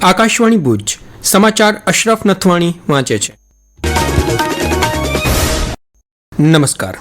આકાશવાણી ભુજ સમાચાર અશરફ નથવાણી વાંચે છે. નમસ્કાર.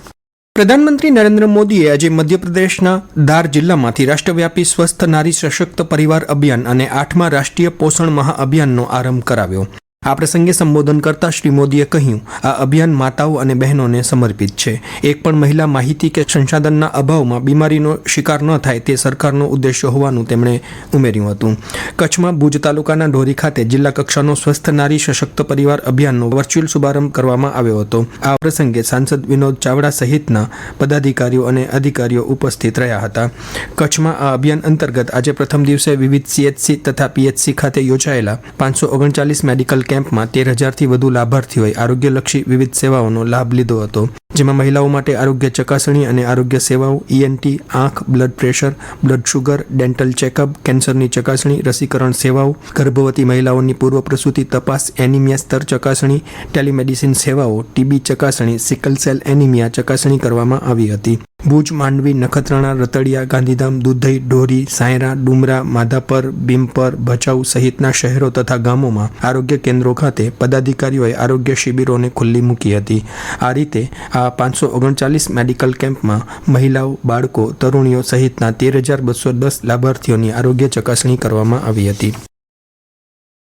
પ્રધાનમંત્રી નરેન્દ્ર મોદીએ આજે મધ્યપ્રદેશના ધાર જિલ્લામાંથી રાષ્ટ્રવ્યાપી સ્વસ્થ નારી સશક્ત પરિવાર અભિયાન અને 8મા રાષ્ટ્રીય પોષણ મહાઅભિયાનનો આરંભ કરાવ્યો. આ પ્રસંગે સંબોધન કરતા શ્રી મોદીએ કહ્યું, આ અભિયાન માતાઓ અને બહેનોને સમર્પિત છે. એક પણ મહિલા માહિતી કે સંસાધનના અભાવમાં બીમારીનો શિકાર ન થાય તે સરકારનો ઉદ્દેશ્ય હોવાનું તેમણે ઉમેર્યું હતું. કચ્છમાં ભુજ તાલુકાના ઢોરી ખાતે જિલ્લા કક્ષાનો સ્વસ્થ નારી સશક્ત પરિવાર અભિયાનનો વર્ચ્યુઅલ શુભારંભ કરવામાં આવ્યો હતો. આ પ્રસંગે સાંસદ વિનોદ ચાવડા સહિતના પદાધિકારીઓ અને અધિકારીઓ ઉપસ્થિત રહ્યા હતા. કચ્છમાં આ અભિયાન અંતર્ગત આજે પ્રથમ દિવસે વિવિધ CHC તથા PHC ખાતે યોજાયેલા 539 મેડિકલ કેમ્પમાં 13,000થી વધુ લાભાર્થીઓએ આરોગ્યલક્ષી વિવિધ સેવાઓનો લાભ લીધો હતો, જેમાં મહિલાઓ માટે આરોગ્ય ચકાસણી અને આરોગ્ય સેવાઓ, ENT, આંખ, blood pressure, blood sugar, dental checkup, કેન્સરની ચકાસણી, રસીકરણ સેવાઓ, ગર્ભવતી મહિલાઓની પૂર્વ પ્રસૂતિ તપાસ, એનિમિયા સ્તર ચકાસણી, ટેલિમેડિસિન સેવાઓ, TB ચકાસણી, સિકલ સેલ એનિમિયા ચકાસણી કરવામાં આવી હતી. ભુજ, માંડવી, નખત્રાણા, રતડિયા, ગાંધીધામ, દુધઈ, ઢોરી, સાયરા, ડુમરા, માધાપર, બીમપર, ભચાઉ સહિતના શહેરો તથા ગામોમાં આરોગ્ય કેન્દ્રો ખાતે પદાધિકારીઓએ આરોગ્ય શિબિરોને ખુલ્લી મૂકી હતી. આ રીતે આ 539 મેડિકલ કેમ્પમાં મહિલાઓ, બાળકો, તરુણીઓ સહિતના 13,210 લાભાર્થીઓની આરોગ્ય ચકાસણી કરવામાં આવી હતી.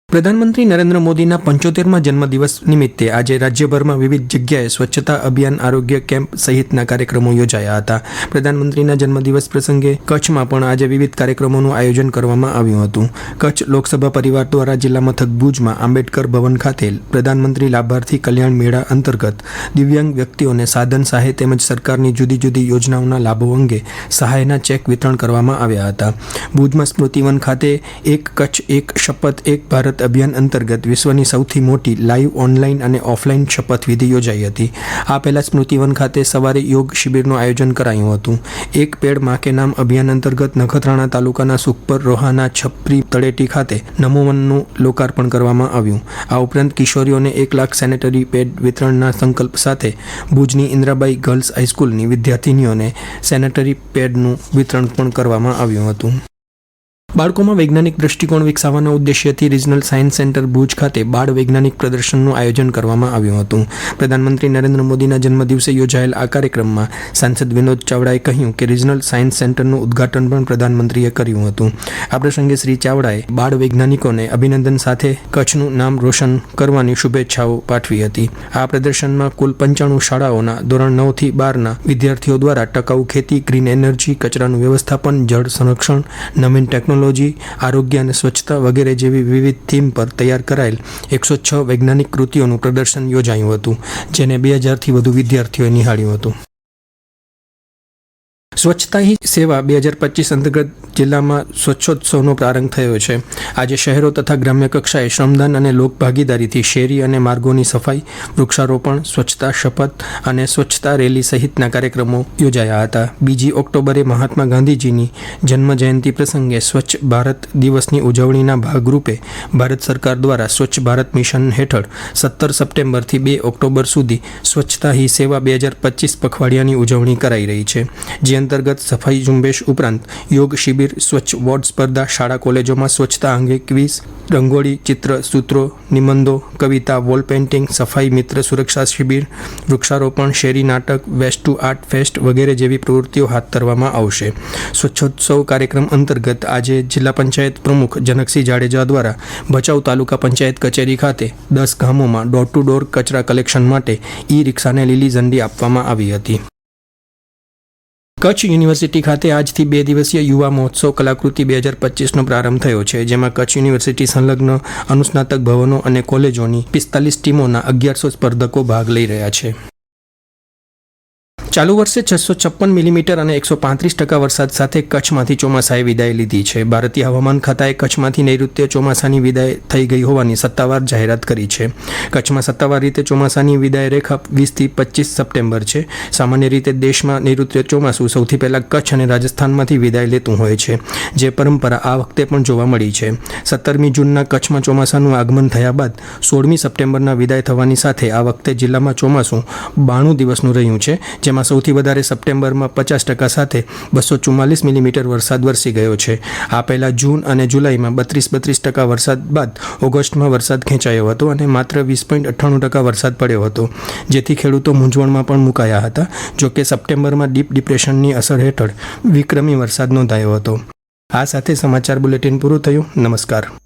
પ્રધાનમંત્રી નરેન્દ્ર મોદીના 75મા જન્મદિવસ નિમિત્તે આજે રાજ્યભરમાં વિવિધ જગ્યાએ સ્વચ્છતા અભિયાન, આરોગ્ય કેમ્પ સહિતના કાર્યક્રમો યોજાયા હતા. પ્રધાનમંત્રીના જન્મદિવસ પ્રસંગે કચ્છમાં પણ આજે વિવિધ કાર્યક્રમોનું આયોજન કરવામાં આવ્યું હતું. કચ્છ લોકસભા પરિવાર દ્વારા જિલ્લા મથક ભુજમાં આંબેડકર ભવન ખાતે પ્રધાનમંત્રી લાભાર્થી કલ્યાણ મેળા અંતર્ગત દિવ્યાંગ વ્યક્તિઓને સાધન સહાય તેમજ સરકારની જુદી જુદી યોજનાઓના લાભો અંગે સહાયના ચેક વિતરણ કરવામાં આવ્યા હતા. ભુજમાં સ્મૃતિવન ખાતે એક કચ્છ એક શપથ એક ભારત અભિયાન અંતર્ગત વિશ્વની સૌથી મોટી લાઈવ ઓનલાઈન અને ઓફલાઈન શપથવિધિ યોજાઈ હતી. આ પહેલા સ્મૃતિવન ખાતે સવારે યોગ શિબિરનું આયોજન કરાયું હતું. એક પેડ માં કે નામ અભિયાન અંતર્ગત નખત્રાણા તાલુકાના સુખપર, રોહાના, છપરી, તળેટી ખાતે નમોવનનું લોકાર્પણ કરવામાં આવ્યું. આ ઉપરાંત કિશોરીઓને 1 લાખ સેનેટરી પેડ વિતરણના સંકલ્પ સાથે ભુજની ઇન્દ્રાબાઈ ગર્લ્સ હાઈસ્કૂલની વિદ્યાર્થીનીઓને સેનેટરી પેડનું વિતરણ પણ કરવામાં આવ્યું હતું. બાળકોમાં વૈજ્ઞાનિક દ્રષ્ટિકોણ વિકસાવવાના ઉદ્દેશ્યથી રિજનલ સાયન્સ સેન્ટર ભુજ ખાતે બાળ વૈજ્ઞાનિક પ્રદર્શનનું આયોજન કરવામાં આવ્યું હતું. પ્રધાનમંત્રી નરેન્દ્ર મોદીના જન્મદિવસે યોજાયેલ આ કાર્યક્રમમાં સાંસદ વિનોદ ચાવડાએ કહ્યું કે રિજનલ સાયન્સ સેન્ટરનું ઉદ્ઘાટન પણ પ્રધાનમંત્રીએ કર્યું હતું. આ પ્રસંગે શ્રી ચાવડાએ બાળ વૈજ્ઞાનિકોને અભિનંદન સાથે કચ્છનું નામ રોશન કરવાની શુભેચ્છાઓ પાઠવી હતી. આ પ્રદર્શનમાં કુલ 95 શાળાઓના ધોરણ 9 થી 12ના વિદ્યાર્થીઓ દ્વારા ટકાઉ ખેતી, ગ્રીન એનર્જી, કચરાનું વ્યવસ્થાપન, જળ સંરક્ષણ, નવીન ટેકનોલોજી, આરોગ્ય અને સ્વચ્છતા વગેરે જેવી વિવિધ થીમ પર તૈયાર કરાયેલ 106 વૈજ્ઞાનિક કૃતિઓનું પ્રદર્શન યોજાયું હતું, જેને 2000થી વધુ વિદ્યાર્થીઓએ નિહાળ્યું હતું. સ્વચ્છતા હી સેવા 2025 અંતર્ગત જિલ્લામાં સ્વચ્છોત્સવનો પ્રારંભ થયો છે. આજે શહેરો તથા ગ્રામ્ય કક્ષાએ શ્રમદાન અને લોકભાગીદારીથી શેરી અને માર્ગોની સફાઈ, વૃક્ષારોપણ, સ્વચ્છતા શપથ અને સ્વચ્છતા રેલી સહિતના કાર્યક્રમો યોજાયા હતા. 2 ઓક્ટોબરે મહાત્મા ગાંધીજીની જન્મજયંતિ પ્રસંગે સ્વચ્છ ભારત દિવસની ઉજવણીના ભાગરૂપે ભારત સરકાર દ્વારા સ્વચ્છ ભારત મિશન હેઠળ 17 સપ્ટેમ્બરથી 2 ઓક્ટોબર સુધી સ્વચ્છતા હી સેવા 2025 પખવાડિયાની ઉજવણી કરાઈ રહી છે. જે અંતર્ગત સફાઈ ઝુંબેશ ઉપરાંત યોગ શિબિર, સ્વચ્છ વોર્ડ સ્પર્ધા, શાળા કોલેજોમાં સ્વચ્છતા અંગે ક્વિઝ, રંગોળી, ચિત્ર, સૂત્રો, નિબંધો, કવિતા, વોલ પેઇન્ટિંગ, સફાઈ મિત્ર સુરક્ષા શિબિર, વૃક્ષારોપણ, શેરી નાટક, વેસ્ટ ટુ આર્ટ ફેસ્ટ વગેરે જેવી પ્રવૃત્તિઓ હાથ ધરવામાં આવશે. સ્વચ્છોત્સવ કાર્યક્રમ અંતર્ગત આજે જિલ્લા પંચાયત પ્રમુખ જનકસિંહ જાડેજા દ્વારા ભચાઉ તાલુકા પંચાયત કચેરી ખાતે 10 ગામોમાં ડોર ટુ ડોર કચરા કલેક્શન માટે ઈ-રિક્ષાને લીલી ઝંડી આપવામાં આવી હતી. કચ્છ યુનિવર્સિટી ખાતે આજથી 2 દિવસીય યુવા મહોત્સવ કલાકૃતિ 2025નો પ્રારંભ થયો છે, જેમાં કચ્છ યુનિવર્સિટી સંલગ્ન અનુસ્નાતક ભવનો અને કોલેજોની 45 ટીમોના 1100 સ્પર્ધકો ભાગ લઈ રહ્યા છે. ચાલુ વર્ષે 656 મિલીમીટર અને 135% વરસાદ સાથે કચ્છમાંથી ચોમાસાએ વિદાય લીધી છે. ભારતીય હવામાન ખાતાએ કચ્છમાંથી નૈઋત્ય ચોમાસાની વિદાય થઈ ગઈ હોવાની સત્તાવાર જાહેરાત કરી છે. કચ્છમાં સત્તાવાર રીતે ચોમાસાની વિદાય રેખા 20 થી 25 સપ્ટેમ્બર છે. સામાન્ય રીતે દેશમાં નૈઋત્ય ચોમાસું સૌથી પહેલાં કચ્છ અને રાજસ્થાનમાંથી વિદાય લેતું હોય છે, જે પરંપરા આ વખતે પણ જોવા મળી છે. 17મી જૂનના કચ્છમાં ચોમાસાનું આગમન થયા બાદ 16મી સપ્ટેમ્બરના વિદાય થવાની સાથે આ વખતે જિલ્લામાં ચોમાસું 92 દિવસનું રહ્યું છે, જેમાં દેશમાં સૌથી વધારે સપ્ટેમ્બરમાં 50% સાથે 244 મિલીમીટર વરસાદ વરસી ગયો છે. આ પહેલાં જૂન અને જુલાઈમાં 32% વરસાદ બાદ ઓગસ્ટમાં વરસાદ ખેંચાયો હતો અને માત્ર 20.98% વરસાદ પડ્યો હતો, જેથી ખેડૂતો મૂંઝવણમાં પણ મુકાયા હતા. જોકે સપ્ટેમ્બરમાં ડીપ ડિપ્રેશનની અસર હેઠળ વિક્રમી વરસાદ નોંધાયો હતો. આ સાથે સમાચાર બુલેટિન પૂરું થયું. નમસ્કાર.